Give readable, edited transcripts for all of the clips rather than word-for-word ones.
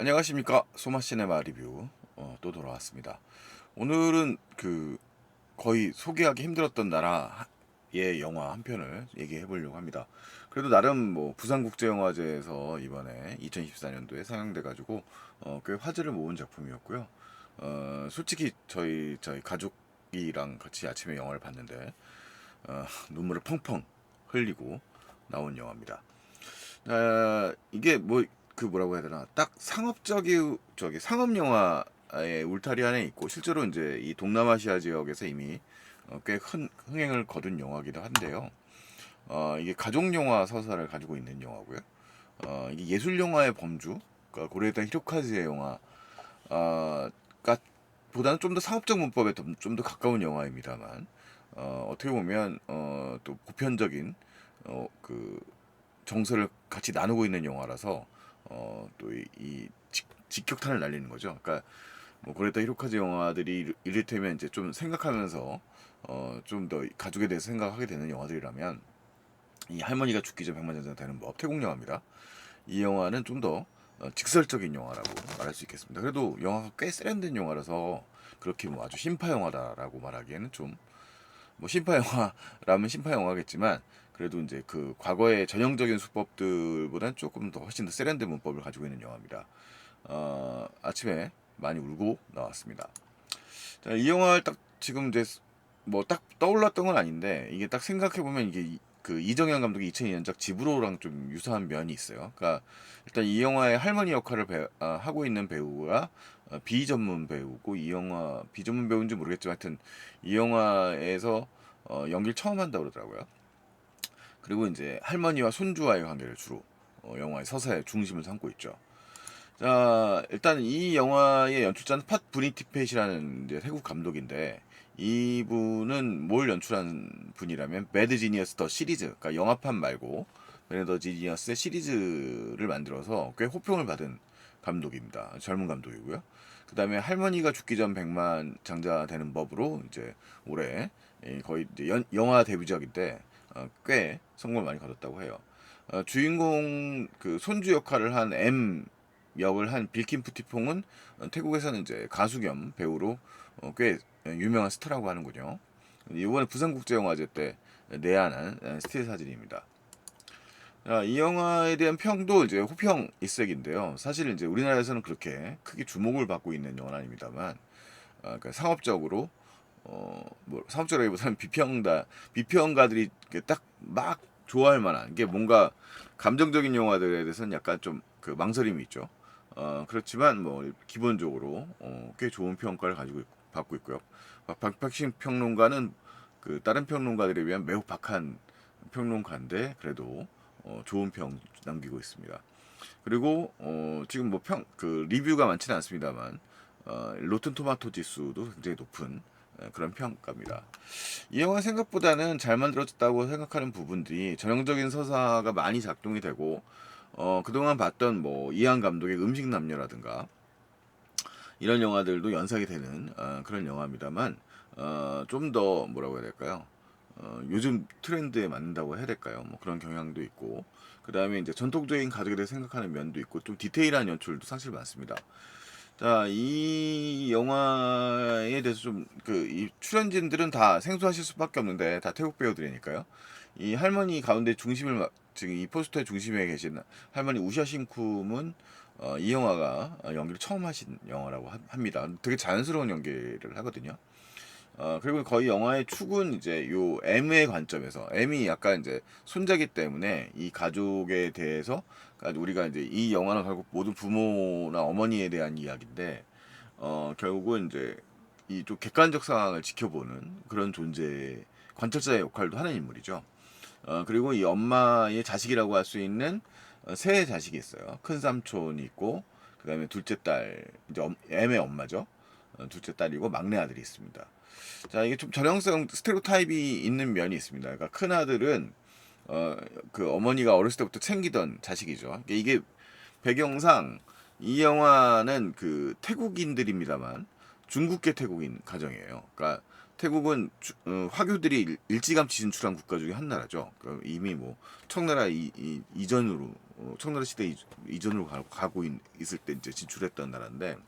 안녕하십니까, 소마시네마 리뷰 또 돌아왔습니다. 오늘은 거의 소개하기 힘들었던 나라의 영화 한 편을 얘기해 보려고 합니다. 그래도 나름 뭐 부산국제영화제에서 이번에 2024년도에 상영돼 가지고 꽤 화제를 모은 작품이었고요. 솔직히 저희 가족이랑 같이 아침에 영화를 봤는데 눈물을 펑펑 흘리고 나온 영화입니다. 이게 뭐 뭐라고 해야 되나, 딱 상업적이 저기 상업 영화의 울타리 안에 있고, 실제로 이제 이 동남아시아 지역에서 이미 꽤 흥행을 거둔 영화기도 한데요. 이게 가족 영화 서사를 가지고 있는 영화고요. 이게 예술 영화의 범주, 그러니까 고레다 히로카즈의 영화가 보다는 좀 더 상업적 문법에 좀 더 가까운 영화입니다만, 어떻게 보면 또 보편적인 그 정서를 같이 나누고 있는 영화라서 또 이 직격탄을 날리는 거죠. 그러니까 뭐 고레타 히로카즈 영화들이 이를테면 이제 좀 생각하면서 좀 더 가족에 대해서 생각하게 되는 영화들이라면, 이 할머니가 죽기 전 백만장자 되는 법, 태국 영화입니다. 이 영화는 좀 더 직설적인 영화라고 말할 수 있겠습니다. 그래도 영화가 꽤 세련된 영화라서 그렇게 뭐 아주 신파 영화다라고 말하기에는 좀, 뭐 신파 영화라면 신파 영화겠지만, 그래도 이제 그 과거의 전형적인 수법들보다는 조금 더 훨씬 더 세련된 문법을 가지고 있는 영화입니다. 아침에 많이 울고 나왔습니다. 자, 이 영화를 딱 지금 이제 뭐 딱 떠올랐던 건 아닌데, 이게 딱 생각해 보면 이게 그 이정현 감독의 2002년작 지브로랑 좀 유사한 면이 있어요. 그러니까 일단 이 영화의 할머니 역할을 하고 있는 배우가 비전문 배우고, 이 영화 비전문 배우인지 모르겠지만 하여튼 이 영화에서 연기를 처음 한다고 그러더라고요. 그리고 이제 할머니와 손주와의 관계를 주로 영화의 서사의 중심을 삼고 있죠. 자, 일단 이 영화의 연출자는 팟 브니티펫이라는 이제 태국 감독인데, 이분은 뭘 연출한 분이라면 매드 지니어스 더 시리즈, 그러니까 영화판 말고 매드 더 지니어스의 시리즈를 만들어서 꽤 호평을 받은 감독입니다. 젊은 감독이고요. 그 다음에 할머니가 죽기 전 백만 장자 되는 법으로 이제 올해 거의 이제 영화 데뷔작인데 꽤 성공을 많이 거뒀다고 해요. 주인공 그 손주 역할을 한 M 역을 한 빌킨 푸티퐁은 태국에서는 이제 가수 겸 배우로 꽤 유명한 스타라고 하는군요. 이번에 부산국제영화제 때 내한한 스틸 사진입니다. 이 영화에 대한 평도 이제 호평 일색인데요. 사실 이제 우리나라에서는 그렇게 크게 주목을 받고 있는 영화는 아닙니다만, 그러니까 상업적으로 뭐 상업적이라기보다는 비평가들이 딱 막 좋아할 만한 게, 뭔가 감정적인 영화들에 대해서는 약간 좀 그 망설임이 있죠. 그렇지만 뭐 기본적으로 꽤 좋은 평가를 받고 있고요. 박박신 평론가는 그 다른 평론가들에 비하면 매우 박한 평론가인데, 그래도 좋은 평 남기고 있습니다. 그리고 지금 뭐 리뷰가 많지는 않습니다만 로튼 토마토 지수도 굉장히 높은 그런 평가입니다. 이 영화 생각보다는 잘 만들어졌다고 생각하는 부분들이, 전형적인 서사가 많이 작동이 되고, 그동안 봤던 뭐 이한 감독의 음식 남녀라든가 이런 영화들도 연상이 되는 그런 영화입니다만, 좀 더 뭐라고 해야 될까요? 요즘 트렌드에 맞는다고 해야 될까요? 뭐 그런 경향도 있고, 그 다음에 이제 전통적인 가족에 대해 생각하는 면도 있고, 좀 디테일한 연출도 사실 많습니다. 자, 이 영화에 대해서 좀 이 출연진들은 다 생소하실 수밖에 없는데, 다 태국 배우들이니까요. 이 할머니 가운데 지금 이 포스터의 중심에 계신 할머니 우샤 싱쿰은 이 영화가 연기를 처음 하신 영화라고 합니다. 되게 자연스러운 연기를 하거든요. 그리고 거의 영화의 축은 이제 요 M의 관점에서, M이 약간 이제 손자기 때문에 이 가족에 대해서, 그러니까 우리가 이제 이 영화는 결국 모든 부모나 어머니에 대한 이야기인데, 결국은 이제 이 좀 객관적 상황을 지켜보는 그런 존재, 관찰자의 역할도 하는 인물이죠. 그리고 이 엄마의 자식이라고 할 수 있는 세 자식이 있어요. 큰 삼촌이 있고, 그다음에 둘째 딸, 이제 M의 엄마죠. 둘째 딸이고 막내 아들이 있습니다. 자, 이게 좀 전형성 스테레오타입이 있는 면이 있습니다. 그러니까 큰 아들은 어, 그 어머니가 어렸을 때부터 챙기던 자식이죠. 이게 배경상 이 영화는 그 태국인들입니다만 중국계 태국인 가정이에요. 그러니까 태국은 화교들이 일찌감치 진출한 국가 중에 한 나라죠. 그러니까 이미 뭐 청나라 이전으로 청나라 시대 이전으로 가고 있을 때 이제 진출했던 나라인데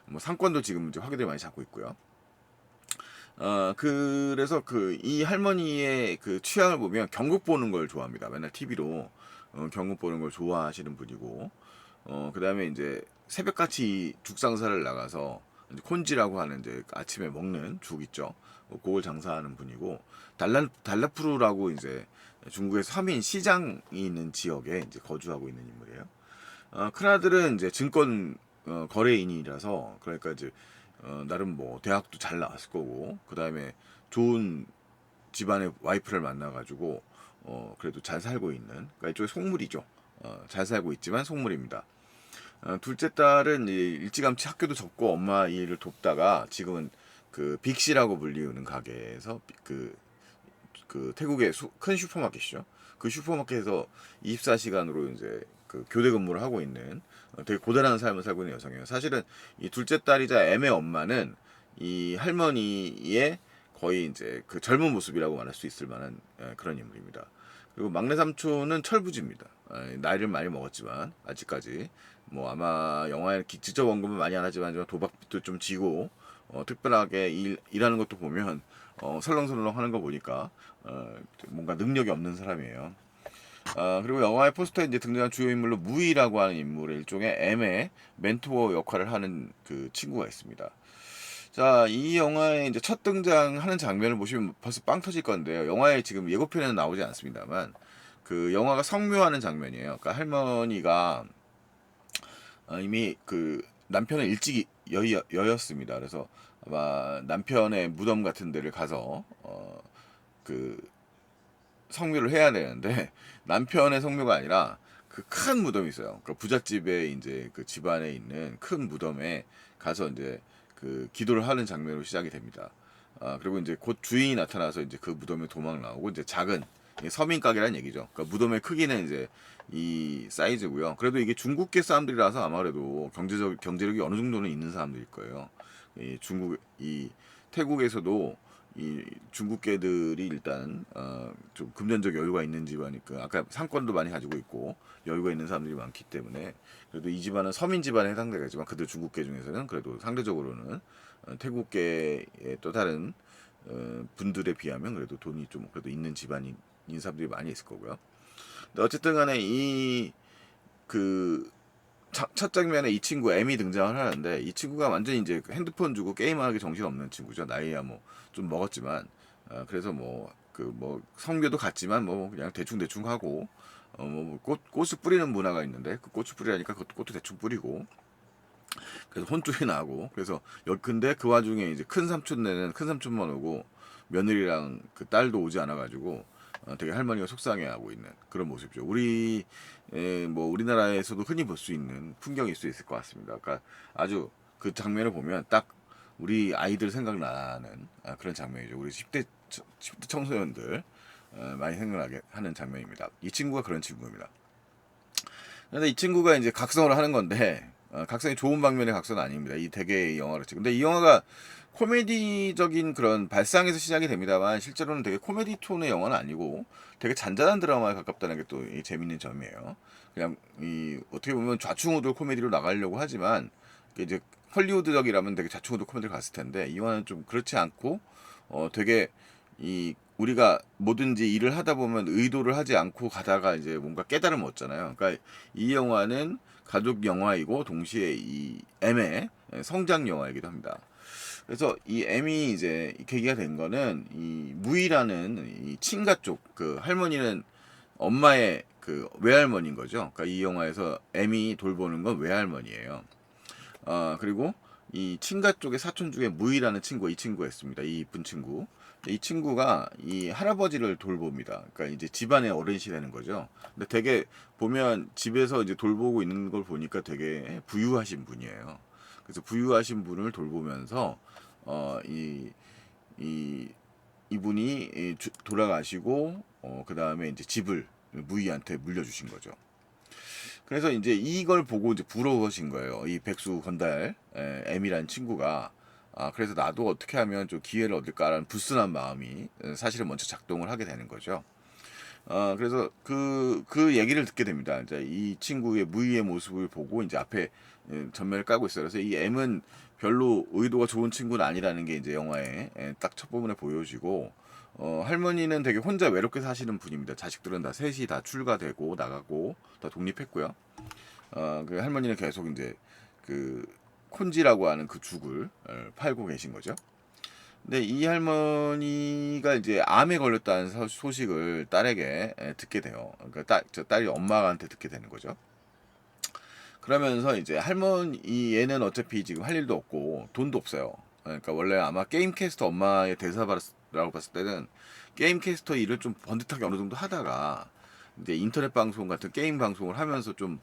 뭐 상권도 지금 이제 화교들이 많이 잡고 있고요. 그래서 그 이 할머니의 그 취향을 보면 경극 보는 걸 좋아합니다. 맨날 TV로 경극 보는 걸 좋아하시는 분이고, 그다음에 이제 새벽같이 죽상사를 나가서 이제 콘지라고 하는 이제 아침에 먹는 죽 있죠. 그걸 장사하는 분이고, 달라푸르라고 이제 중국의 서민 시장이 있는 지역에 이제 거주하고 있는 인물이에요. 큰아들은 이제 증권 거래인이라서 그러니까 이제 나름 뭐 대학도 잘 나왔을 거고 그 다음에 좋은 집안의 와이프를 만나가지고 그래도 잘 살고 있는 그러니까 이쪽에 속물이죠. 잘 살고 있지만 속물입니다. 둘째 딸은 일찌감치 학교도 접고 엄마 일을 돕다가 지금은 그 빅시라고 불리우는 가게에서 그 태국의 큰 슈퍼마켓이죠. 그 슈퍼마켓에서 24시간으로 이제 그 교대 근무를 하고 있는 되게 고단한 삶을 살고 있는 여성이에요. 사실은 이 둘째 딸이자 M의 엄마는 이 할머니의 거의 이제 그 젊은 모습이라고 말할 수 있을 만한 그런 인물입니다. 그리고 막내 삼촌은 철부지입니다. 나이를 많이 먹었지만 아직까지 뭐 아마 영화에 직접 언급은 많이 안 하지만 도박빚도 좀 지고 특별하게 일하는 것도 보면 설렁설렁 하는 거 보니까 뭔가 능력이 없는 사람이에요. 그리고 영화의 포스터에 이제 등장한 주요 인물로 무이라고 하는 인물의 일종의 M의 멘토 역할을 하는 그 친구가 있습니다. 자, 이 영화에 이제 첫 등장하는 장면을 보시면 벌써 빵 터질 건데요. 영화에 지금 예고편에는 나오지 않습니다만 그 영화가 성묘하는 장면이에요. 그러니까 할머니가 이미 그 남편은 일찍 여였습니다. 그래서 아마 남편의 무덤 같은 데를 가서 그 성묘를 해야 되는데 남편의 성묘가 아니라 그 큰 무덤이 있어요. 그 부잣집에 이제 그 집안에 있는 큰 무덤에 가서 이제 그 기도를 하는 장면으로 시작이 됩니다. 그리고 이제 곧 주인이 나타나서 이제 그 무덤에 도망 나오고 이제 작은 서민 가게라는 얘기죠. 그러니까 무덤의 크기는 이제 이 사이즈고요. 그래도 이게 중국계 사람들이라서 아마 그래도 경제력이 어느 정도는 있는 사람들일 거예요. 이 태국에서도 이 중국계들이 일단 좀 금전적 여유가 있는 집안이니까 아까 상권도 많이 가지고 있고 여유가 있는 사람들이 많기 때문에 그래도 이 집안은 서민 집안에 해당되겠지만 그들 중국계 중에서는 그래도 상대적으로는 태국계의 또 다른 분들에 비하면 그래도 돈이 좀 그래도 있는 집안인 사람들이 많이 있을 거고요. 근데 어쨌든 간에 그 첫 장면에 이 친구 M이 등장을 하는데 이 친구가 완전히 이제 핸드폰 주고 게임하기 정신없는 친구죠. 나이야 뭐 좀 먹었지만 그래서 뭐 성교도 같지만 뭐 그냥 대충 하고 꽃을 뿌리는 문화가 있는데 그 꽃을 뿌리라니까 그것도 꽃도 대충 뿌리고 그래서 혼쭐이 나고 그래서 근데 그 와중에 이제 큰 삼촌만 오고 며느리랑 그 딸도 오지 않아 가지고 되게 할머니가 속상해하고 있는 그런 모습이죠. 뭐 우리나라에서도 흔히 볼 수 있는 풍경일 수 있을 것 같습니다. 그러니까 아주 그 장면을 보면 딱 우리 아이들 생각나는 그런 장면이죠. 우리 10대 청소년들 많이 생각나게 하는 장면입니다. 이 친구가 그런 친구입니다. 근데 이 친구가 이제 각성을 하는 건데 각성이 좋은 방면의 각성은 아닙니다. 이 대개의 영화를 찍. 근데 이 영화가 코미디적인 그런 발상에서 시작이 됩니다만 실제로는 되게 코미디 톤의 영화는 아니고 되게 잔잔한 드라마에 가깝다는 게 또 재밌는 점이에요. 그냥 어떻게 보면 좌충우돌 코미디로 나가려고 하지만 이제 헐리우드적이라면 되게 좌충우돌 코미디를 갔을 텐데 이 영화는 좀 그렇지 않고 되게 우리가 뭐든지 일을 하다 보면 의도를 하지 않고 가다가 이제 뭔가 깨달음을 얻잖아요. 그러니까 이 영화는 가족 영화이고 동시에 이 M의 성장 영화이기도 합니다. 그래서 이 M이 이제 계기가 된 거는 이 무이라는 이 친가 쪽 그 할머니는 엄마의 그 외할머니인 거죠. 그러니까 이 영화에서 M이 돌보는 건 외할머니예요. 그리고 이 친가 쪽의 사촌 중에 무이라는 이 친구가 있습니다. 이 이쁜 친구. 이 친구가 이 할아버지를 돌봅니다. 그러니까 이제 집안의 어른이 되는 거죠. 근데 되게 보면 집에서 이제 돌보고 있는 걸 보니까 되게 부유하신 분이에요. 그래서 부유하신 분을 돌보면서 어, 이, 이, 이분이 돌아가시고 그 다음에 이제 집을 무이한테 물려주신 거죠. 그래서 이제 이걸 보고 이제 부러워하신 거예요. 이 백수 건달 M이라는 친구가 그래서 나도 어떻게 하면 좀 기회를 얻을까라는 불순한 마음이 사실은 먼저 작동을 하게 되는 거죠. 그래서 그 얘기를 듣게 됩니다. 이제 이 친구의 무의의 모습을 보고 이제 앞에 전면을 까고 있어요. 그래서 이 M은 별로 의도가 좋은 친구는 아니라는 게 이제 영화에 딱 첫 부분에 보여지고, 할머니는 되게 혼자 외롭게 사시는 분입니다. 자식들은 다 셋이 다 출가되고 나가고 다 독립했고요. 그 할머니는 계속 이제 그 콘지라고 하는 그 죽을 팔고 계신 거죠. 근데 이 할머니가 이제 암에 걸렸다는 소식을 딸에게 듣게 돼요. 그러니까 저 딸이 엄마한테 듣게 되는 거죠. 그러면서 이제 할머니 얘는 어차피 지금 할 일도 없고 돈도 없어요. 그러니까 원래 아마 게임 캐스터 엄마의 대사라고 봤을 때는 게임 캐스터 일을 좀 번듯하게 어느 정도 하다가 이제 인터넷 방송 같은 게임 방송을 하면서 좀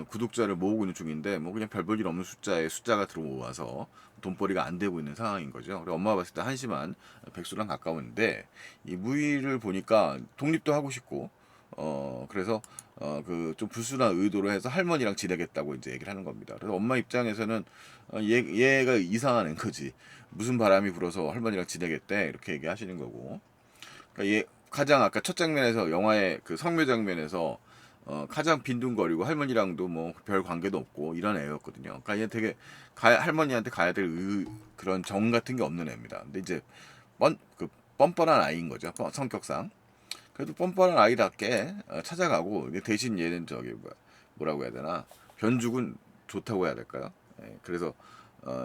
구독자를 모으고 있는 중인데, 뭐 그냥 별 볼 일 없는 숫자에 숫자가 들어와서 돈벌이가 안 되고 있는 상황인 거죠. 그리고 엄마가 봤을 때 한심한 백수랑 가까운데, 이 무희를 보니까 독립도 하고 싶고, 그래서 그 좀 불순한 의도로 해서 할머니랑 지내겠다고 이제 얘기를 하는 겁니다. 그래서 엄마 입장에서는 얘가 이상한 애 거지. 무슨 바람이 불어서 할머니랑 지내겠대 이렇게 얘기하시는 거고. 그러니까 가장 아까 첫 장면에서 영화의 그 성묘 장면에서 가장 빈둥거리고 할머니랑도 뭐 별 관계도 없고 이런 애였거든요. 그러니까 얘 되게 할머니한테 가야 될 그런 정 같은 게 없는 애입니다. 근데 이제 뻔뻔한 아이인 거죠. 성격상. 그래도 뻔뻔한 아이답게 찾아가고, 대신 얘는 뭐라고 해야 되나, 변죽은 좋다고 해야 될까요? 그래서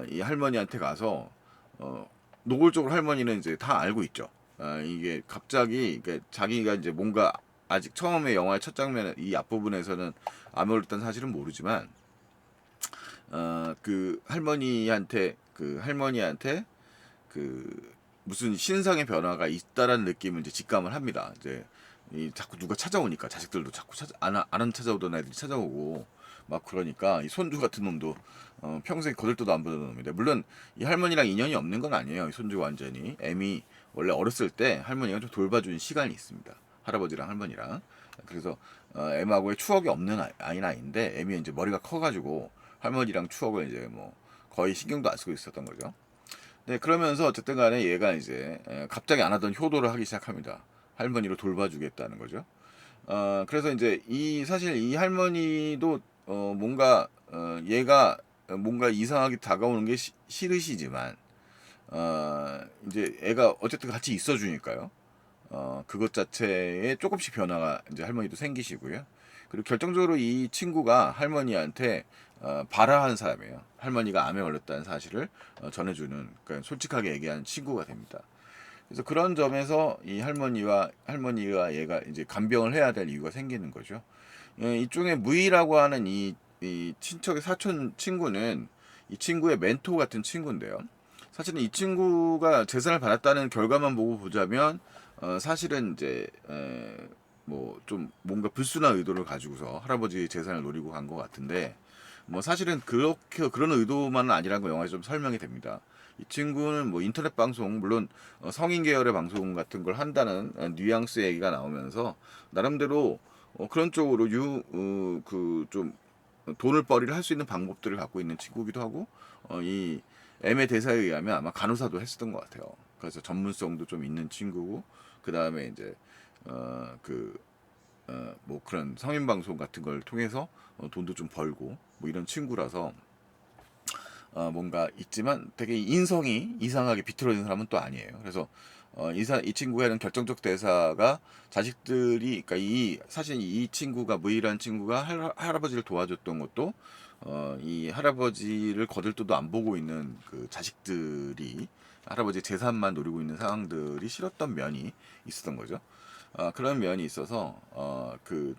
이 할머니한테 가서 노골적으로 할머니는 이제 다 알고 있죠. 이게 갑자기 그러니까 자기가 이제 뭔가 아직 처음에 영화의 첫 장면 이 앞부분에서는 암에 걸렸다는 사실은 모르지만, 그 할머니한테 그 무슨 신상의 변화가 있다라는 느낌을 이제 직감을 합니다. 이제 자꾸 누가 찾아오니까 자식들도 자꾸 안 찾아오던 애들이 찾아오고 막 그러니까 이 손주 같은 놈도 평생 거들떠도 안 보던 놈인데, 물론 이 할머니랑 인연이 없는 건 아니에요. 이 손주가 완전히 애미 원래 어렸을 때 할머니가 좀 돌봐준 시간이 있습니다. 할아버지랑 할머니랑. 그래서 애하고의 추억이 없는 아이인데, 애미 이제 머리가 커가지고 할머니랑 추억을 이제 뭐 거의 신경도 안 쓰고 있었던 거죠. 네, 그러면서 어쨌든 간에 얘가 이제 갑자기 안 하던 효도를 하기 시작합니다. 할머니로 돌봐주겠다는 거죠. 그래서 이제 사실 이 할머니도 얘가 뭔가 이상하게 다가오는 게 싫으시지만, 이제 애가 어쨌든 같이 있어주니까요. 그것 자체에 조금씩 변화가 이제 할머니도 생기시고요. 그리고 결정적으로 이 친구가 할머니한테 발화한 사람이에요. 할머니가 암에 걸렸다는 사실을 전해주는, 그러니까 솔직하게 얘기한 친구가 됩니다. 그래서 그런 점에서 이 할머니가 얘가 이제 간병을 해야 될 이유가 생기는 거죠. 이쪽에 무이라고 하는 이 친척의 사촌 친구는 이 친구의 멘토 같은 친구인데요. 사실은 이 친구가 재산을 받았다는 결과만 보고 보자면 사실은 이제 뭐 좀 뭔가 불순한 의도를 가지고서 할아버지의 재산을 노리고 간 것 같은데, 뭐 사실은 그렇게 그런 의도만은 아니라는 거 영화에서 좀 설명이 됩니다. 이 친구는 뭐 인터넷 방송, 물론 성인 계열의 방송 같은 걸 한다는 뉘앙스 얘기가 나오면서 나름대로 그런 쪽으로 그 좀 돈을 벌이를 할 수 있는 방법들을 갖고 있는 친구기도 하고, 이 M의 대사에 의하면 아마 간호사도 했었던 것 같아요. 그래서 전문성도 좀 있는 친구고, 그 다음에 이제 뭐 그런 성인 방송 같은 걸 통해서 돈도 좀 벌고 뭐 이런 친구라서 뭔가 있지만 되게 인성이 이상하게 비틀어진 사람은 또 아니에요. 그래서 이 친구가 하는 결정적 대사가 자식들이, 그러니까 사실 이 친구가 무이라는 친구가 할아버지를 도와줬던 것도 이 할아버지를 거들떠도 안 보고 있는 그 자식들이 할아버지 재산만 노리고 있는 상황들이 싫었던 면이 있었던 거죠. 그런 면이 있어서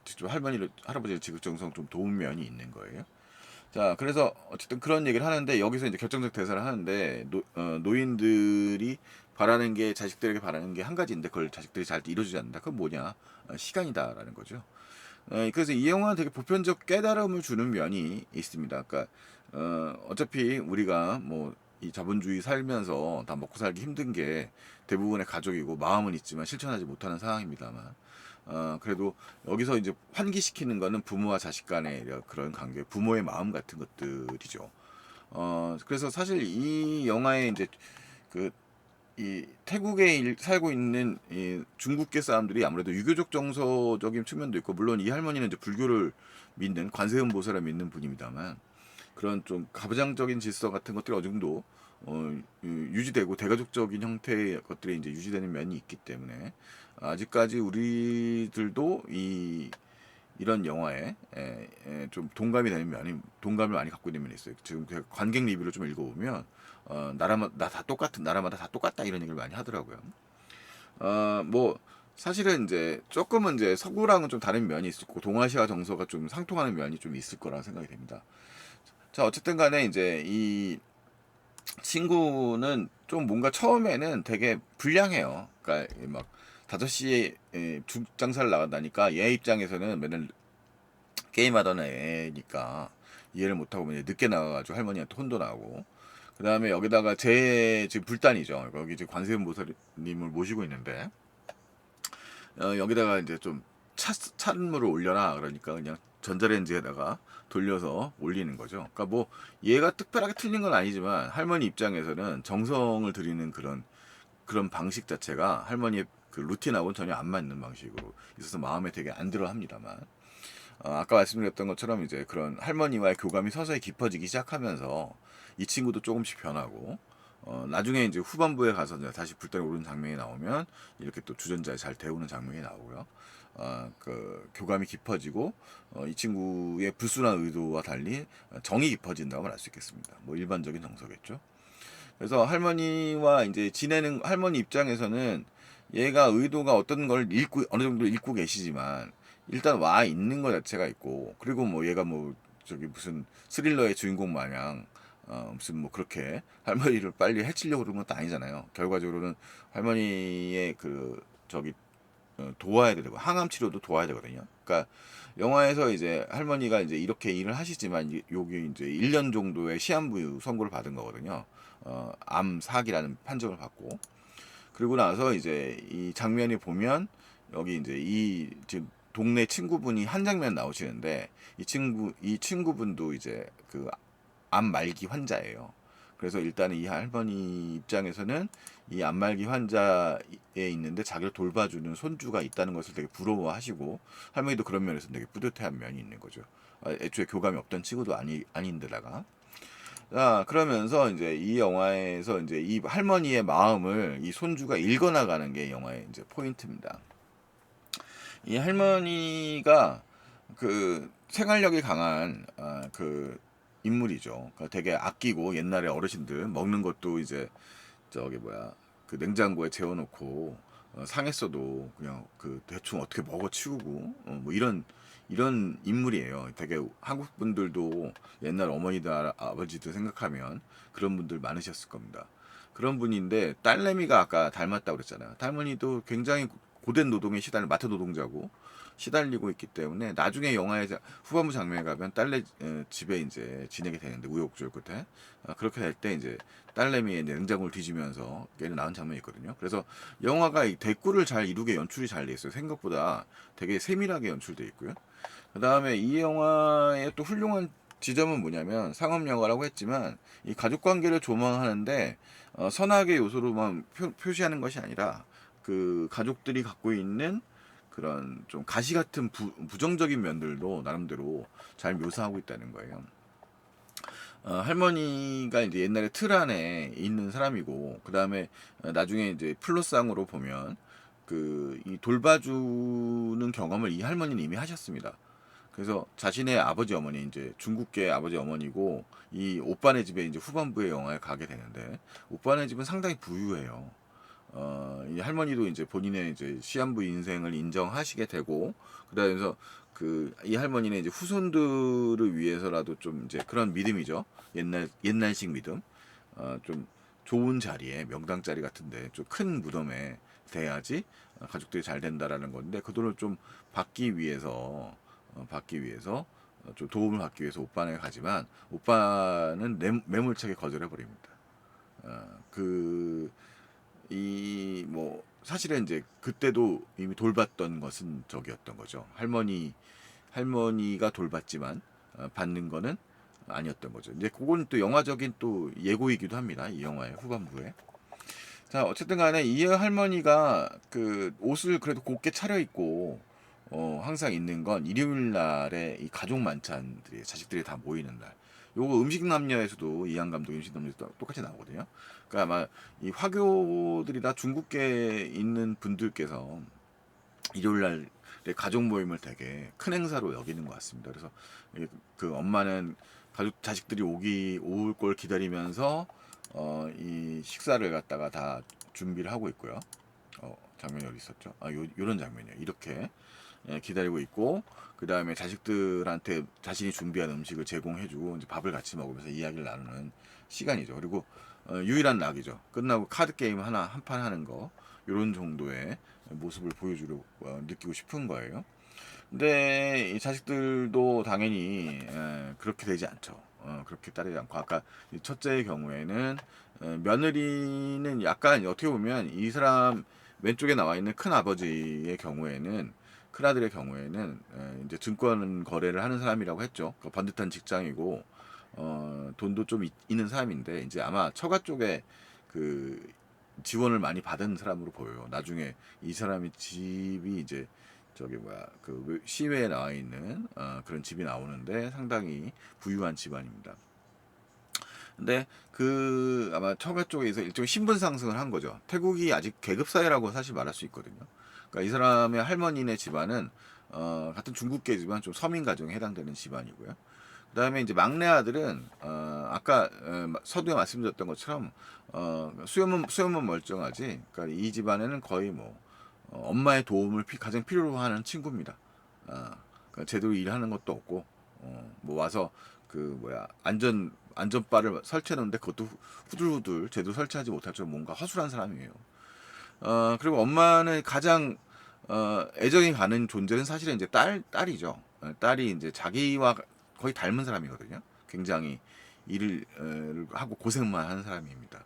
직접 할아버지를 지극정성 좀 도운 면이 있는 거예요. 자, 그래서 어쨌든 그런 얘기를 하는데, 여기서 이제 결정적 대사를 하는데, 노인들이 바라는 게, 자식들에게 바라는 게 한 가지인데 그걸 자식들이 잘 이루어주지 않는다. 그건 뭐냐? 시간이다라는 거죠. 그래서 이 영화는 되게 보편적 깨달음을 주는 면이 있습니다. 그러니까 어차피 우리가 뭐 이 자본주의 살면서 다 먹고 살기 힘든 게 대부분의 가족이고 마음은 있지만 실천하지 못하는 상황입니다만, 그래도 여기서 이제 환기시키는 거는 부모와 자식 간의 그런 관계, 부모의 마음 같은 것들이죠. 그래서 사실 이 영화에 이제 그 이 태국에 살고 있는 이 중국계 사람들이 아무래도 유교적 정서적인 측면도 있고, 물론 이 할머니는 이제 불교를 믿는 관세음보살을 믿는 분입니다만, 그런 좀 가부장적인 질서 같은 것들이 어느 정도 유지되고 대가족적인 형태의 것들이 이제 유지되는 면이 있기 때문에, 아직까지 우리들도 이런 영화에 좀 동감이 되는 면이, 동감을 많이 갖고 있는 면이 있어요. 지금 제가 관객 리뷰를 좀 읽어보면 나라마다 다 똑같은, 나라마다 다 똑같다 이런 얘기를 많이 하더라고요. 뭐 사실은 이제 조금은 이제 서구랑은 좀 다른 면이 있었고, 동아시아 정서가 좀 상통하는 면이 좀 있을 거라 생각이 됩니다. 자, 어쨌든 간에 이제 이 친구는 좀 뭔가 처음에는 되게 불량해요. 그러니까 막 5시에 죽장사를 나간다니까 얘 입장에서는 맨날 게임하던 애니까 이해를 못하고 이제 늦게 나가가지고 할머니한테 혼도 나고, 그 다음에 여기다가 제 지금 불단이죠. 여기 이제 관세음보살님을 모시고 있는데, 여기다가 이제 좀 찬물을 올려라 그러니까 그냥 전자레인지에다가 돌려서 올리는 거죠. 그러니까 뭐 얘가 특별하게 틀린 건 아니지만, 할머니 입장에서는 정성을 들이는 그런 방식 자체가 할머니의 그 루틴하고는 전혀 안 맞는 방식으로 있어서 마음에 되게 안 들어 합니다만, 아까 말씀드렸던 것처럼 이제 그런 할머니와의 교감이 서서히 깊어지기 시작하면서 이 친구도 조금씩 변하고, 나중에 이제 후반부에 가서 이제 다시 불단에 오르는 장면이 나오면 이렇게 또 주전자에 잘 데우는 장면이 나오고요. 그 교감이 깊어지고, 이 친구의 불순한 의도와 달리 정이 깊어진다고 말할 수 있겠습니다. 뭐 일반적인 정서겠죠. 그래서 할머니와 이제 지내는, 할머니 입장에서는 얘가 의도가 어떤 걸 읽고 어느 정도 읽고 계시지만, 일단 와 있는 것 자체가 있고, 그리고 뭐 얘가 뭐 저기 무슨 스릴러의 주인공 마냥 무슨 뭐 그렇게 할머니를 빨리 해치려고 그러는 것도 아니잖아요. 결과적으로는 할머니의 그 저기 도와야 되고, 항암 치료도 도와야 되거든요. 그러니까 영화에서 이제 할머니가 이제 이렇게 일을 하시지만 여기 이제 1년 정도의 시한부 선고를 받은 거거든요. 암 사기라는 판정을 받고, 그리고 나서 이제 이 장면이 보면 여기 이제 이 지금 동네 친구분이 한 장면 나오시는데, 이 친구분도 이제 그 암 말기 환자예요. 그래서 일단은 이 할머니 입장에서는 이 암 말기 환자에 있는데 자기를 돌봐주는 손주가 있다는 것을 되게 부러워하시고, 할머니도 그런 면에서 되게 뿌듯해한 면이 있는 거죠. 애초에 교감이 없던 친구도 아닌데다가. 자, 그러면서 이제 이 영화에서 이제 이 할머니의 마음을 이 손주가 읽어나가는 게 영화의 이제 포인트입니다. 이 할머니가 그 생활력이 강한 그 인물이죠. 그러니까 되게 아끼고, 옛날에 어르신들 먹는 것도 이제 저기 뭐야 그 냉장고에 재워놓고 상했어도 그냥 그 대충 어떻게 먹어 치우고, 뭐 이런 인물이에요. 되게 한국 분들도 옛날 어머니들 아버지들 생각하면 그런 분들 많으셨을 겁니다. 그런 분인데, 딸내미가 아까 닮았다고 그랬잖아요. 할머니도 굉장히 고된 노동에 마트 노동자고 시달리고 있기 때문에, 나중에 영화의 후반부 장면에 가면 집에 이제 지내게 되는데, 우여곡절 끝에 그렇게 될 때 이제 딸내미의 냉장고를 뒤지면서 얘를 낳은 장면이 있거든요. 그래서 영화가 이 대꾸를 잘 이루게 연출이 잘 돼 있어요. 생각보다 되게 세밀하게 연출돼 있고요. 그 다음에 이 영화의 또 훌륭한 지점은 뭐냐면, 상업 영화라고 했지만 이 가족 관계를 조망하는데 선악의 요소로만 표시하는 것이 아니라, 그 가족들이 갖고 있는 그런 좀 가시 같은 부정적인 면들도 나름대로 잘 묘사하고 있다는 거예요. 할머니가 이제 옛날에 틀 안에 있는 사람이고, 그 다음에 나중에 이제 플로상으로 보면 그 이 돌봐주는 경험을 이 할머니는 이미 하셨습니다. 그래서 자신의 아버지 어머니, 이제 중국계 아버지 어머니고, 이 오빠네 집에 이제 후반부의 영화에 가게 되는데, 오빠네 집은 상당히 부유해요. 이 할머니도 이제 본인의 이제 시한부 인생을 인정하시게 되고, 그다음에서 그 이 할머니는 이제 후손들을 위해서라도 좀 이제 그런 믿음이죠. 옛날식 믿음. 좀 좋은 자리에, 명당 자리 같은데 좀 큰 무덤에 대야지 가족들이 잘 된다라는 건데, 그 돈을 좀 받기 위해서 좀 도움을 받기 위해서 오빠네 가지만, 오빠는 매몰차게 거절해 버립니다. 그 이 뭐 사실은 이제 그때도 이미 돌봤던 것은 저기였던 거죠. 할머니가 돌봤지만 받는 거는 아니었던 거죠. 이제 그건 또 영화적인 또 예고이기도 합니다. 이 영화의 후반부에. 자, 어쨌든 간에 이 할머니가 그 옷을 그래도 곱게 차려입고 항상 있는 건 일요일 날에 이 가족 만찬들이 자식들이 다 모이는 날. 요거 음식 남녀에서도 이한 감독 음식 남녀에서 똑같이 나오거든요. 그러니까 아마 이 화교들이나 중국계에 있는 분들께서 일요일 날에 가족 모임을 되게 큰 행사로 여기는 것 같습니다. 그래서 그 엄마는 가족 자식들이 올 걸 기다리면서 이 식사를 갖다가 다 준비를 하고 있고요. 장면이 어디 있었죠? 요런 장면이에요. 이렇게 기다리고 있고, 그 다음에 자식들한테 자신이 준비한 음식을 제공해주고 이제 밥을 같이 먹으면서 이야기를 나누는 시간이죠. 그리고 유일한 낙이죠. 끝나고 카드 게임 한 판 하는 거, 요런 정도의 모습을 보여주려 느끼고 싶은 거예요. 근데 이 자식들도 당연히 그렇게 되지 않죠. 그렇게 따르지 않고, 아까 첫째의 경우에는 며느리는 약간 어떻게 보면 이 사람 왼쪽에 나와 있는 큰 아버지의 경우에는, 큰 아들의 경우에는 이제 증권 거래를 하는 사람이라고 했죠. 그 번듯한 직장이고 돈도 좀 있는 사람인데, 이제 아마 처가 쪽에 그 지원을 많이 받은 사람으로 보여요. 나중에 이 사람이 집이 이제 저기 뭐야 그 시외에 나와 있는 그런 집이 나오는데 상당히 부유한 집안입니다. 근데 그 아마 처가 쪽에서 일종의 신분 상승을 한 거죠. 태국이 아직 계급 사회라고 사실 말할 수 있거든요. 그러니까 이 사람의 할머니네 집안은 같은 중국계지만 좀 서민 가정에 해당되는 집안이고요. 그다음에 이제 막내 아들은 아까 서두에 말씀드렸던 것처럼 수염은 멀쩡하지. 그러니까 이 집안에는 거의 뭐 엄마의 도움을 가장 필요로 하는 친구입니다. 그러니까 제대로 일하는 것도 없고 뭐 와서 그 뭐야 안전바를 설치해 놓는데 그것도 후들후들 제대로 설치하지 못할 줄 뭔가 허술한 사람이에요. 그리고 엄마는 가장 애정이 가는 존재는 사실은 이제 딸이죠. 딸이 이제 자기와 거의 닮은 사람이거든요. 굉장히 일을 하고 고생만 하는 사람입니다.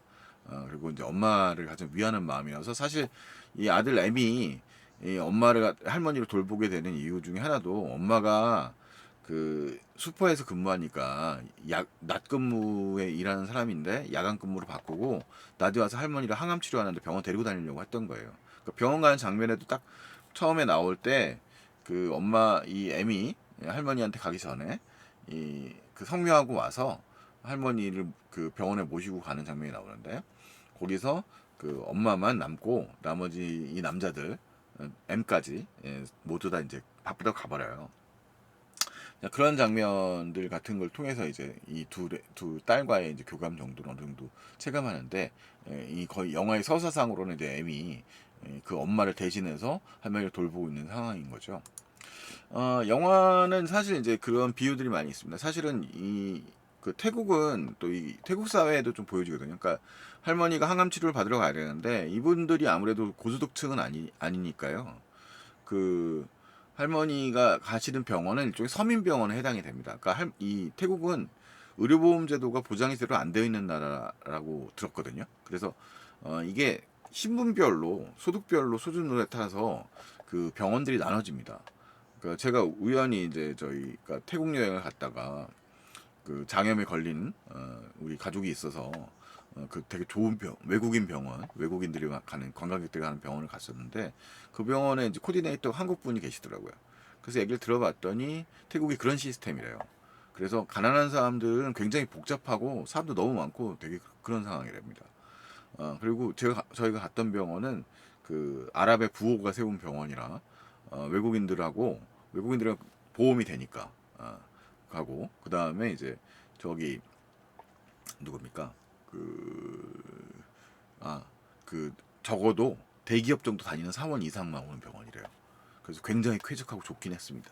그리고 이제 엄마를 가장 위하는 마음이라서 사실 이 아들 애미 이 엄마를 할머니를 돌보게 되는 이유 중에 하나도 엄마가 그 슈퍼에서 근무하니까 낮 근무에 일하는 사람인데 야간 근무로 바꾸고 낮에 와서 할머니를 항암 치료하는데 병원 데리고 다니려고 했던 거예요. 그러니까 병원 가는 장면에도 딱 처음에 나올 때 그 엄마 이 애미 할머니한테 가기 전에 이 그 성묘하고 와서 할머니를 그 병원에 모시고 가는 장면이 나오는데, 거기서 그 엄마만 남고 나머지 이 남자들 M까지 모두 다 이제 바쁘다고 가버려요. 그런 장면들 같은 걸 통해서 이제 이 두 딸과의 이제 교감 정도를 어느 정도 체감하는데, 이 거의 영화의 서사상으로는 이제 M이 그 엄마를 대신해서 할머니를 돌보고 있는 상황인 거죠. 영화는 사실 이제 그런 비유들이 많이 있습니다. 사실은 이 그 태국은 또 이 태국 사회에도 좀 보여지거든요. 그러니까 할머니가 항암 치료를 받으러 가야 되는데 이분들이 아무래도 고소득층은 아니니까요. 그 할머니가 가시는 병원은 일종의 서민병원에 해당이 됩니다. 그러니까 이 태국은 의료보험 제도가 보장이 제대로 안 되어 있는 나라라고 들었거든요. 그래서 이게 신분별로 소득별로 수준으로 따라서 그 병원들이 나눠집니다. 그러니까 제가 우연히 이제 저희가 태국 여행을 갔다가 그 장염에 걸린 우리 가족이 있어서 그 되게 좋은 외국인 병원, 외국인들이 가는 관광객들이 가는 병원을 갔었는데, 그 병원에 이제 코디네이터 한국 분이 계시더라고요. 그래서 얘기를 들어봤더니 태국이 그런 시스템이래요. 그래서 가난한 사람들은 굉장히 복잡하고 사람도 너무 많고 되게 그런 상황이랍니다. 그리고 저희가 갔던 병원은 그 아랍의 부호가 세운 병원이라 외국인들은 보험이 되니까 가고, 그 다음에 이제 저기 누굽니까 그 그 적어도 대기업 정도 다니는 사원 이상만 오는 병원이래요. 그래서 굉장히 쾌적하고 좋긴 했습니다.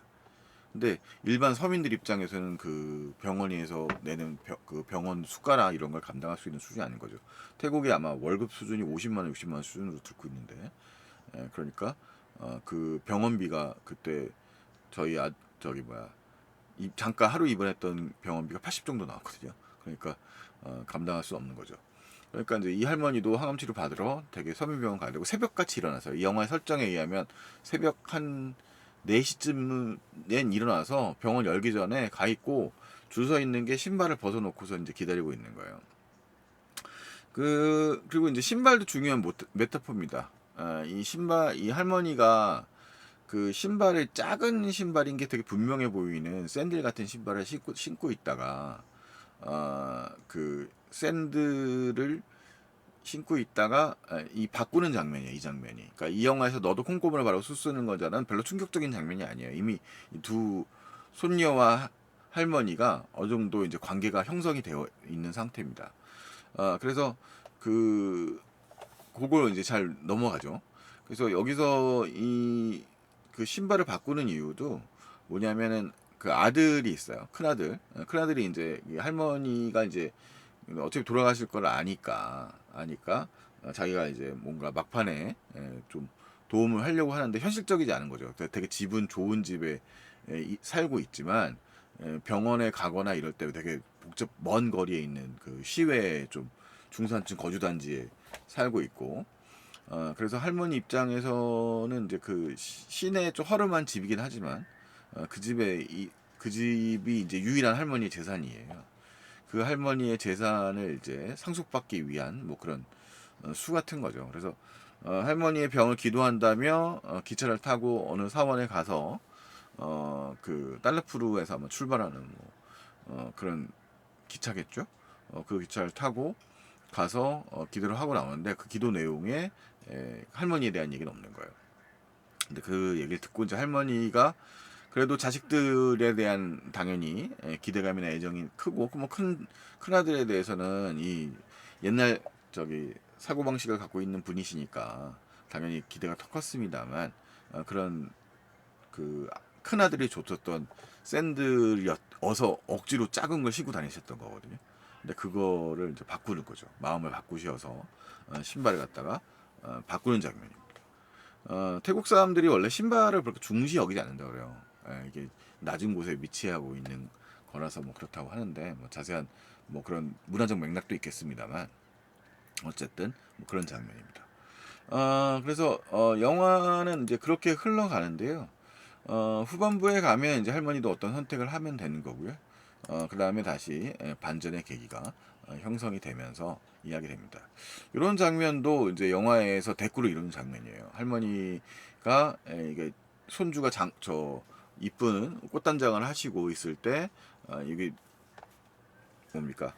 근데 일반 서민들 입장에서는 그 병원에서 내는 그 병원 수가나 이런 걸 감당할 수 있는 수준이 아닌 거죠. 태국이 아마 월급 수준이 50만 원, 60만 원 수준으로 듣고 있는데, 그러니까 그 병원비가 그때 저희 저기 뭐야 잠깐 하루 입원했던 병원비가 80 정도 나왔거든요. 그러니까 감당할 수 없는 거죠. 그러니까 이제 이 할머니도 항암 치료 받으러 되게 서민병원 가야 되고 새벽같이 일어나서, 이 영화의 설정에 의하면 새벽 한 4시쯤엔 일어나서 병원 열기 전에 가 있고 줄 서 있는 게 신발을 벗어놓고서 이제 기다리고 있는 거예요. 그리고 이제 신발도 중요한 메타포입니다. 이 할머니가 그 신발을 작은 신발인 게 되게 분명해 보이는 샌들 같은 신발을 신고 있다가 그 샌들을 신고 있다가 이 바꾸는 장면이에요. 이 장면이. 그러니까 이 영화에서 너도 콩고물을 바르고 수 쓰는 거잖아. 별로 충격적인 장면이 아니에요. 이미 두 손녀와 할머니가 어느 정도 이제 관계가 형성이 되어 있는 상태입니다. 그래서 그걸 이제 잘 넘어가죠. 그래서 여기서 그 신발을 바꾸는 이유도 뭐냐면은 그 아들이 있어요. 큰아들이 이제 할머니가 이제 어차피 돌아가실 걸 아니까 자기가 이제 뭔가 막판에 좀 도움을 하려고 하는데 현실적이지 않은 거죠. 되게 집은 좋은 집에 살고 있지만 병원에 가거나 이럴 때 되게 먼 거리에 있는 그 시외 좀 중산층 거주단지에 살고 있고 그래서 할머니 입장에서는 이제 그 시내 좀 허름한 집이긴 하지만 그 집이 이제 유일한 할머니의 재산이에요. 그 할머니의 재산을 이제 상속받기 위한 뭐 그런 수 같은 거죠. 그래서 할머니의 병을 기도한다며 기차를 타고 어느 사원에 가서 그 달라푸르에서 아마 출발하는 뭐 그런 기차겠죠. 그 기차를 타고 가서 기도를 하고 나오는데 그 기도 내용에 할머니에 대한 얘기는 없는 거예요. 근데 그 얘기를 듣고 이제 할머니가 그래도 자식들에 대한 당연히 기대감이나 애정이 크고 뭐 큰아들에 대해서는 이 옛날 저기 사고방식을 갖고 있는 분이시니까 당연히 기대가 더 컸습니다만 그런 그 큰아들이 줬었던 샌들이어서 억지로 작은 걸 신고 다니셨던 거거든요. 근데 그거를 이제 바꾸는 거죠. 마음을 바꾸셔서 신발을 갖다가 바꾸는 장면입니다. 태국 사람들이 원래 신발을 그렇게 중시 여기지 않는다 그래요. 이게 낮은 곳에 위치하고 있는 거라서 뭐 그렇다고 하는데 뭐 자세한 뭐 그런 문화적 맥락도 있겠습니다만 어쨌든 뭐 그런 장면입니다. 그래서 영화는 이제 그렇게 흘러가는데요. 후반부에 가면 이제 할머니도 어떤 선택을 하면 되는 거고요. 그 다음에 다시 반전의 계기가 형성이 되면서 이야기됩니다. 이런 장면도 이제 영화에서 대꾸를 이루는 장면이에요. 할머니가 이게 손주가 이쁜 꽃단장을 하시고 있을 때 이게 뭡니까?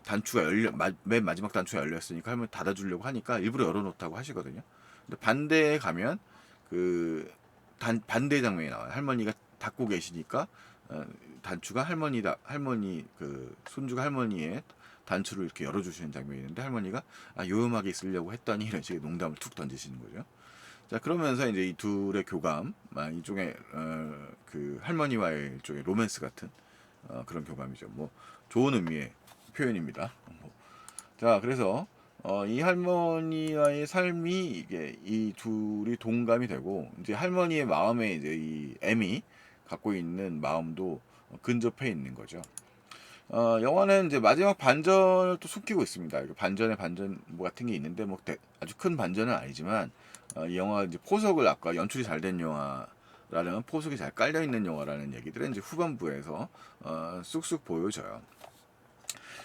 단추가 맨 마지막 단추가 열렸으니까 할머니 닫아주려고 하니까 일부러 열어놓다고 하시거든요. 근데 반대에 가면 그 반대 장면이 나와요. 할머니가 닫고 계시니까 단추가 할머니 그 손주가 할머니의 단추를 이렇게 열어주시는 장면이 있는데 할머니가 요염하게 있으려고 했더니 이런 식의 농담을 툭 던지시는 거죠. 자 그러면서 이제 이 둘의 교감, 이쪽에 그 할머니와의 일종의 로맨스 같은 그런 교감이죠. 뭐 좋은 의미의 표현입니다. 자 그래서 이 할머니와의 삶이 이게 이 둘이 동감이 되고 이제 할머니의 마음에 이제 이 애미 갖고 있는 마음도 근접해 있는 거죠. 영화는 이제 마지막 반전을 또 숨기고 있습니다. 반전에 반전 뭐 같은 게 있는데 뭐 아주 큰 반전은 아니지만 이 영화 이제 포석을 아까 연출이 잘 된 영화라는 포석이 잘 깔려 있는 영화라는 얘기들은 이제 후반부에서 쑥쑥 보여져요.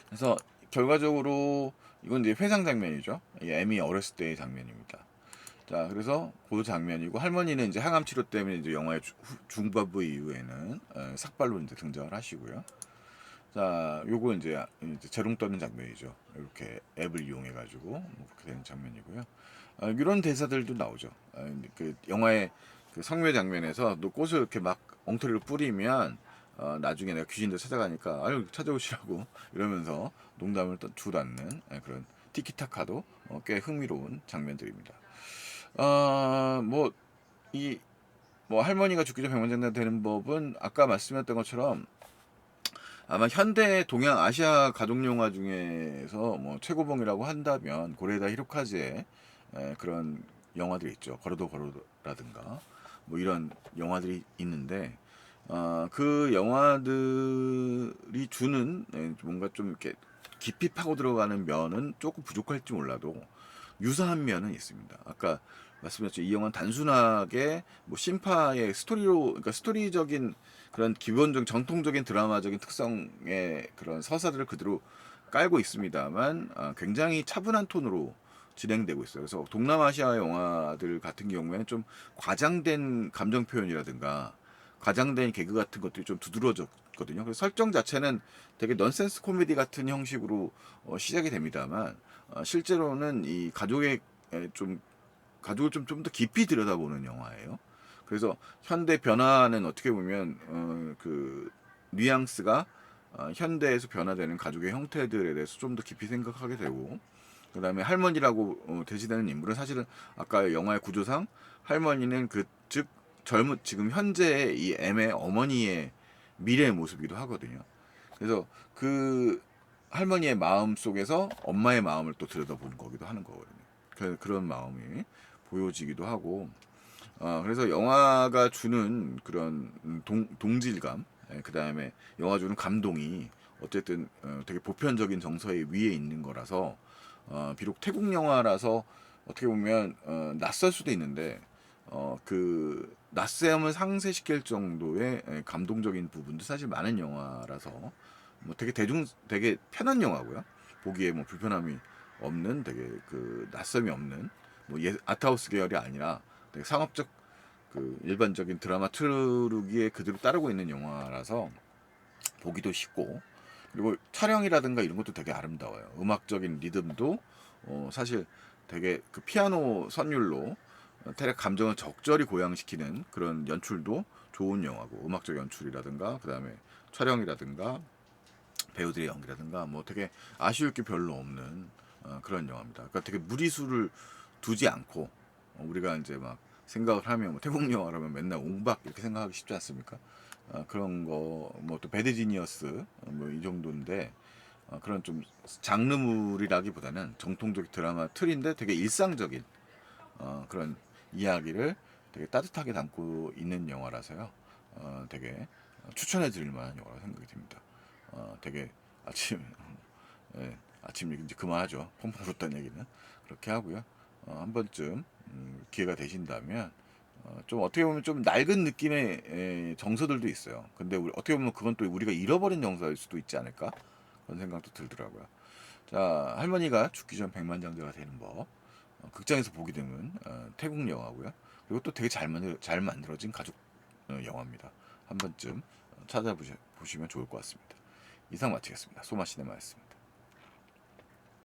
그래서 결과적으로 이건 이제 회상 장면이죠. 애미 어렸을 때의 장면입니다. 자, 그래서 그 장면이고 할머니는 이제 항암 치료 때문에 이제 영화의 중반부 이후에는 삭발로 이제 등장을 하시고요. 자, 요거 이제 재롱 떠는 장면이죠. 이렇게 앱을 이용해 가지고 뭐 그렇게 되는 장면이고요. 이런 대사들도 나오죠. 그 영화의 그 성묘 장면에서 너 꽃을 이렇게 막 엉터리로 뿌리면 나중에 내가 귀신들 찾아가니까 아유 찾아오시라고 이러면서 농담을 주고 받는 그런 티키타카도 꽤 흥미로운 장면들입니다. 뭐 이 뭐 할머니가 죽기 전 백만장자 되는 법은 아까 말씀했던 것처럼 아마 현대 동양 아시아 가족 영화 중에서 뭐 최고봉이라고 한다면 고레다 히로카즈의 그런 영화들이 있죠. 거로도라든가 뭐 이런 영화들이 있는데 그 영화들이 주는 뭔가 좀 이렇게 깊이 파고 들어가는 면은 조금 부족할지 몰라도 유사한 면은 있습니다. 아까 말씀드렸죠. 이 영화는 단순하게 뭐 신파의 스토리로, 그러니까 스토리적인 그런 기본적인 정통적인 드라마적인 특성의 그런 서사들을 그대로 깔고 있습니다만, 굉장히 차분한 톤으로 진행되고 있어요. 그래서 동남아시아 영화들 같은 경우에는 좀 과장된 감정 표현이라든가 과장된 개그 같은 것들이 좀 두드러졌거든요. 그래서 설정 자체는 되게 넌센스 코미디 같은 형식으로 시작이 됩니다만, 실제로는 이 좀 가족을 좀 더 깊이 들여다보는 영화예요. 그래서 현대 변화는 어떻게 보면 그 뉘앙스가 현대에서 변화되는 가족의 형태들에 대해서 좀 더 깊이 생각하게 되고, 그다음에 할머니라고 대시되는 인물은 사실은 아까 영화의 구조상 할머니는 그 즉 젊은 지금 현재의 이 M의 어머니의 미래의 모습이기도 하거든요. 그래서 그 할머니의 마음 속에서 엄마의 마음을 또 들여다보는 거기도 하는 거거든요. 그런 마음이 보여지기도 하고, 그래서 영화가 주는 그런 동질감, 그 다음에 영화 주는 감동이 어쨌든 되게 보편적인 정서의 위에 있는 거라서, 비록 태국 영화라서 어떻게 보면 낯설 수도 있는데, 그 낯섦을 상쇄시킬 정도의 감동적인 부분도 사실 많은 영화라서 뭐 되게 편한 영화고요. 보기에 뭐 불편함이 없는, 되게 그 낯섦이 없는 뭐 아트하우스 계열이 아니라 되게 상업적 그 일반적인 드라마 트루기에 그대로 따르고 있는 영화라서 보기도 쉽고, 그리고 촬영이라든가 이런 것도 되게 아름다워요. 음악적인 리듬도 사실 되게 그 피아노 선율로 테레 감정을 적절히 고양시키는 그런 연출도 좋은 영화고, 음악적 연출이라든가 그다음에 촬영이라든가 배우들의 연기라든가 뭐 되게 아쉬울 게 별로 없는 그런 영화입니다. 그러니까 되게 무리수를 두지 않고, 우리가 이제 막 생각을 하면 뭐 태국 영화라면 맨날 옹박 이렇게 생각하기 쉽지 않습니까? 그런 거 뭐 또 배드 지니어스 뭐 이 정도인데, 그런 좀 장르물이라기보다는 정통적 드라마 틀인데 되게 일상적인 그런 이야기를 되게 따뜻하게 담고 있는 영화라서요. 되게 추천해 드릴 만한 영화라고 생각이 듭니다. 되게 아침 아침 얘기 이제 그만하죠. 펑펑 울었다는 얘기는 그렇게 하고요. 한 번쯤 기회가 되신다면 좀 어떻게 보면 좀 낡은 느낌의 정서들도 있어요. 근데 어떻게 보면 그건 또 우리가 잃어버린 정서일 수도 있지 않을까? 그런 생각도 들더라고요. 자, 할머니가 죽기 전 백만장자가 되는 법. 극장에서 보게 되면 태국 영화고요. 그리고 또 되게 잘 만들어진 가족 영화입니다. 한 번쯤 찾아보시면 좋을 것 같습니다. 이상 마치겠습니다. 소마시네마였습니다.